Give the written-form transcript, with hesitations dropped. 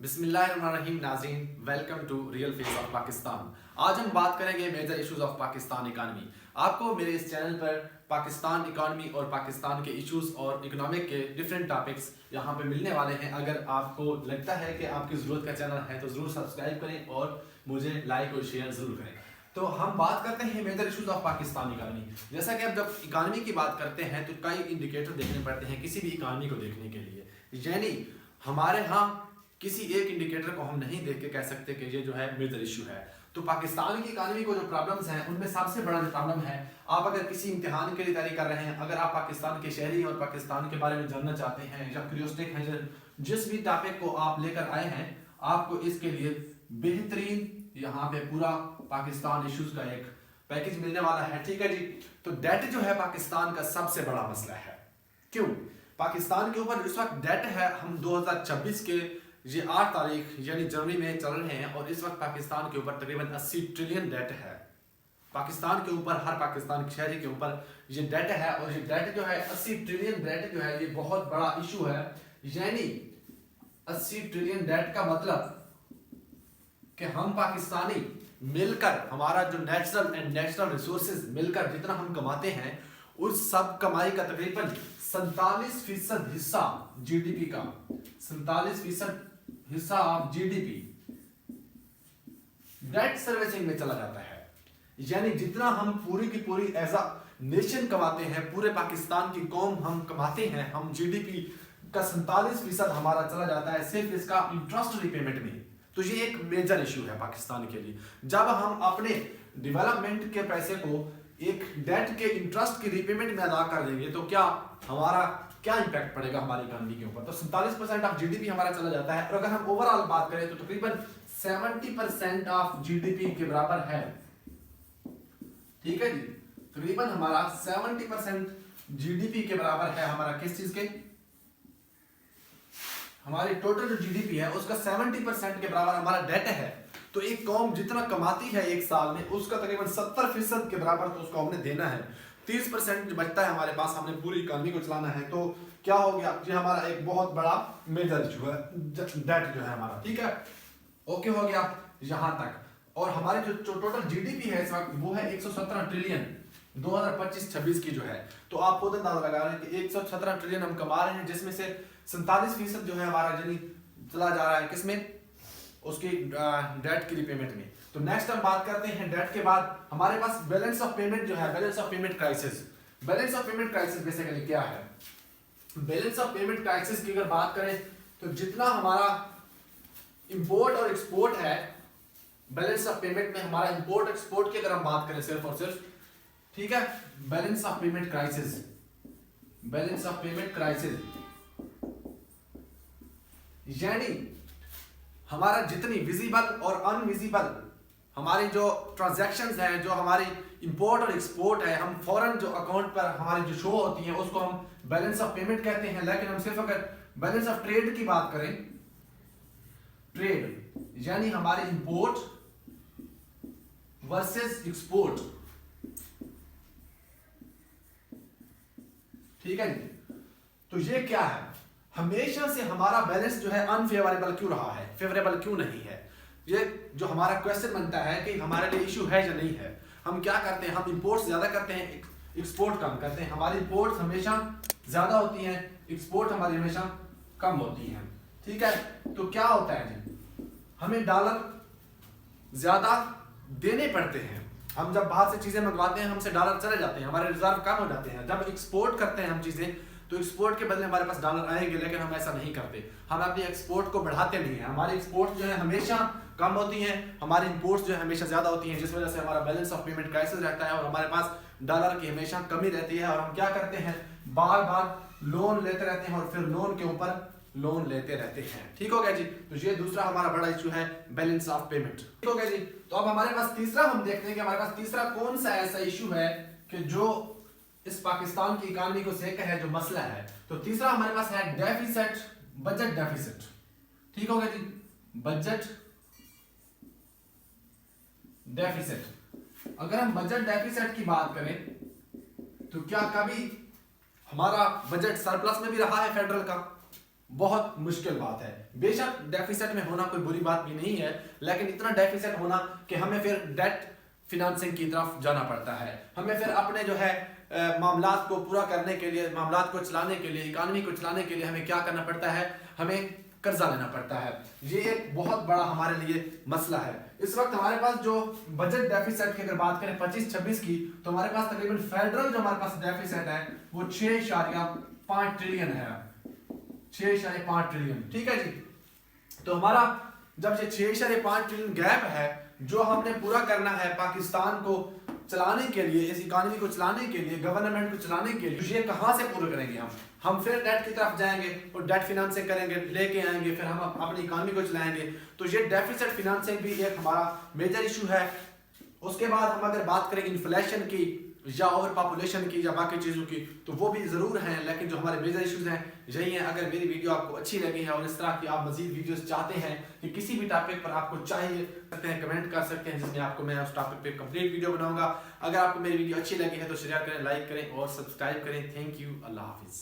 बिस्मिल्लाहिर्रहमानिर्रहीम नाज़रीन, welcome to real face of Pakistan. आज हम बात करेंगे major issues of Pakistan economy. आपको मेरे इस चैनल पर पाकिस्तान इकानमी और पाकिस्तान के इश्यूज और इकोनॉमिक के डिफरेंट टॉपिक्स यहाँ पे मिलने वाले हैं। अगर आपको लगता है कि आपकी ज़रूरत का चैनल है तो ज़रूर सब्सक्राइब करें और मुझे लाइक और शेयर ज़रूर करें। तो हम बात करते हैं major issues of Pakistan economy. जैसा कि अब जब इकानमी की बात करते हैं तो कई इंडिकेटर देखने पड़ते हैं किसी भी इकानमी को देखने के लिए, यानी हमारे यहाँ किसी एक इंडिकेटर को हम नहीं देख के कह सकते कि ये जो है मेजर इशू है। तो पाकिस्तान की इकानमी को जो प्रॉब्लम्स हैं उनमें सबसे बड़ा जो प्रॉब्लम है, आप अगर किसी इम्तिहान के लिए तैयारी कर रहे हैं, अगर आप पाकिस्तान के शहरी और पाकिस्तान के बारे में जानना चाहते हैं या क्यूरियोसिटी है, जिस भी टॉपिक को आप लेकर आए हैं, आपको इसके लिए बेहतरीन यहाँ पे पूरा पाकिस्तान इश्यूज का एक पैकेज मिलने वाला है। ठीक है जी। तो डेट जो है पाकिस्तान का सबसे बड़ा मसला है। क्यों? पाकिस्तान के ऊपर इस वक्त डेट है, हम 2026 के ये 8 तारीख यानी जनवरी में चल रहे हैं और इस वक्त पाकिस्तान के ऊपर तकरीबन 80 ट्रिलियन डेट है। पाकिस्तान के ऊपर, हर पाकिस्तान के शहरी के ऊपर ये डेट है और ये डेट जो है 80 ट्रिलियन डेट जो है ये बहुत बड़ा इशू है। यानी 80 ट्रिलियन डेट का मतलब कि हम पाकिस्तानी मिलकर, हमारा जो नेचुरल एंड नेचुरल रिसोर्सेज मिलकर जितना हम कमाते हैं उस सब कमाई का तकरीबन 47% हिस्सा जीडीपी का, 47% हिस्सा ऑफ जीडीपी डेट सर्विसिंग में चला जाता है। यानी जितना हम पूरी की पूरी एज अ नेशन कमाते हैं, पूरे पाकिस्तान की कौम हम कमाते हैं, हम जीडीपी का 47% हमारा चला जाता है सिर्फ इसका इंटरेस्ट रिपेमेंट में। तो ये एक मेजर इशू है पाकिस्तान के लिए। जब हम अपने डेवलपमेंट के पैसे को एक डेट के इंटरेस्ट की रिपेमेंट में अदा कर देंगे तो क्या हमारा क्या इंपैक्ट पड़ेगा हमारी इकोनॉमी के ऊपर। तो 47% ऑफ जीडीपी हमारा चला जाता है और अगर हम ओवरऑल बात करें तो तकरीबन 70% ऑफ जीडीपी के बराबर है। ठीक है जी। तकरीबन हमारा 70% जीडीपी के बराबर है हमारा किस चीज के, हमारी टोटल जो जीडीपी है उसका 70% के बराबर हमारा डेट है। तो एक कौम जितना कमाती है एक साल में उसका तकरीबन 70% के बराबर तो उसको हमने देना है। 30% जो बचता है हमारे पास, हमने पूरी इकोनॉमी को चलाना है। तो क्या हो गया, ये हमारा एक बहुत बड़ा मेजर इशू है डेट जो है हमारा। ठीक है, ओके हो गया यहाँ तक। और हमारी जो टोटल जीडीपी है इस वक्त वो है 117 ट्रिलियन 2025-26 की जो है। तो आप खुद अंदाजा लगा रहे हैं कि 117 ट्रिलियन हम कमा रहे हैं, जिसमें से 47% जो है हमारा यानी चला जा रहा है किसमें, उसकी डेट की रिपेमेंट में। तो नेक्स्ट हम बात करते हैं डेट के बाद हमारे पास बैलेंस ऑफ पेमेंट जो है, balance of payment crisis. Balance of payment crisis basically क्या है? बैलेंस ऑफ पेमेंट क्राइसिस की अगर बात करें तो जितना हमारा इंपोर्ट और एक्सपोर्ट है, बैलेंस ऑफ पेमेंट में हमारा इंपोर्ट एक्सपोर्ट की अगर हम बात करें सिर्फ और सिर्फ, ठीक है, balance of payment crisis, balance of payment crisis यानी हमारा जितनी विजिबल और अनविजिबल हमारी जो ट्रांजैक्शंस हैं, जो हमारी इंपोर्ट और एक्सपोर्ट है, हम फॉरेन जो अकाउंट पर हमारी जो शो होती हैं उसको हम बैलेंस ऑफ पेमेंट कहते हैं। लेकिन हम सिर्फ अगर बैलेंस ऑफ ट्रेड की बात करें, ट्रेड यानी हमारी इंपोर्ट वर्सेस एक्सपोर्ट, ठीक है जी। तो ये क्या है, हमेशा से हमारा बैलेंस जो है अनफेवरेबल क्यों रहा है, फेवरेबल क्यों नहीं है? ये जो हमारा क्वेश्चन बनता है कि हमारे लिए इशू है या नहीं है। हम क्या करते हैं, हम इंपोर्ट ज्यादा करते हैं, एक्सपोर्ट कम करते हैं। हमारी इंपोर्ट हमेशा ज्यादा होती है, एक्सपोर्ट हमारी हमेशा कम होती है। ठीक है, तो क्या होता है जी, हमें डॉलर ज्यादा देने पड़ते हैं। हम जब बाहर से चीजें मंगवाते हैं हमसे डॉलर चले जाते हैं, हमारे रिजर्व कम हो जाते हैं। जब एक्सपोर्ट करते हैं हम चीजें तो एक्सपोर्ट के बदले हमारे पास डॉलर आएंगे, लेकिन हम ऐसा नहीं करते। हम अपनी एक्सपोर्ट को बढ़ाते नहीं हैं। हमारी एक्सपोर्ट जो है हमेशा कम होती हैं, हमारी इंपोर्ट्स जो है हमेशा ज्यादा होती हैं, जिस वजह से हमारा बैलेंस ऑफ पेमेंट क्राइसिस रहता है और हमारे पास डॉलर की हमेशा कमी रहती है। और हम क्या करते हैं, बार बार लोन लेते रहते हैं और फिर लोन के ऊपर लोन लेते रहते हैं। ठीक हो गया जी। तो ये दूसरा हमारा बड़ा इशू है, बैलेंस ऑफ पेमेंट। ठीक हो गया जी। तो अब हमारे पास तीसरा हम देखते हैं कि हमारे पास तीसरा कौन सा ऐसा इशू है कि जो इस पाकिस्तान की इकोनॉमी को सेक है, जो मसला है। तो तीसरा हमारे पास है डेफिसिट, बजट डेफिसिट। ठीक हो गया जी, बजट डेफिसिट। अगर हम बजट डेफिसिट की बात करें तो क्या कभी हमारा बजट सरप्लस में भी रहा है फेडरल का? बहुत मुश्किल बात है। बेशक डेफिसिट में होना कोई बुरी बात भी नहीं है, लेकिन इतना डेफिसिट होना कि हमें फिर डेट फिनेंसिंग की तरफ जाना पड़ता है। हमें फिर अपने जो है मामलात को पूरा करने के लिए, मामलात को चलाने के लिए, इकानमी को चलाने के लिए हमें क्या करना पड़ता है, हमें कर्जा लेना पड़ता है। ये एक बहुत बड़ा हमारे लिए मसला है। इस वक्त हमारे पास जो बजट डेफिसिट की अगर बात करें 25-26 की, तो हमारे पास तकरीबन फेडरल जो हमारे पास डेफिसिट है वो 6.5 ट्रिलियन है। 6.5 ट्रिलियन, ठीक है जी। तो हमारा जब ये 6.5 ट्रिलियन गैप है जो हमने पूरा करना है पाकिस्तान को चलाने के लिए, इस इकानमी को चलाने के लिए, गवर्नमेंट को चलाने के लिए, ये कहाँ से पूरा करेंगे हम फिर डेट की तरफ जाएंगे और डेट फिनेंसिंग करेंगे, लेके आएंगे, फिर हम अपनी इकानमी को चलाएंगे। तो ये डेफिसिट फिनेंसिंग भी एक हमारा मेजर इशू है। उसके बाद हम अगर बात करें इन्फ्लेशन की या ओवर पॉपुलेशन की या बाकी चीज़ों की, तो वो भी ज़रूर हैं, लेकिन जो हमारे मेजर इश्यूज हैं यही हैं। अगर मेरी वीडियो आपको अच्छी लगी है और इस तरह की आप मजीद वीडियोस चाहते हैं कि किसी भी टॉपिक पर आपको चाहिए, सकते हैं कमेंट कर सकते हैं, जिसमें आपको मैं उस टॉपिक पे कंप्लीट वीडियो बनाऊंगा। अगर आपको मेरी वीडियो अच्छी लगी है तो शेयर करें, लाइक करें और सब्सक्राइब करें। थैंक यू, अल्लाह हाफिज़।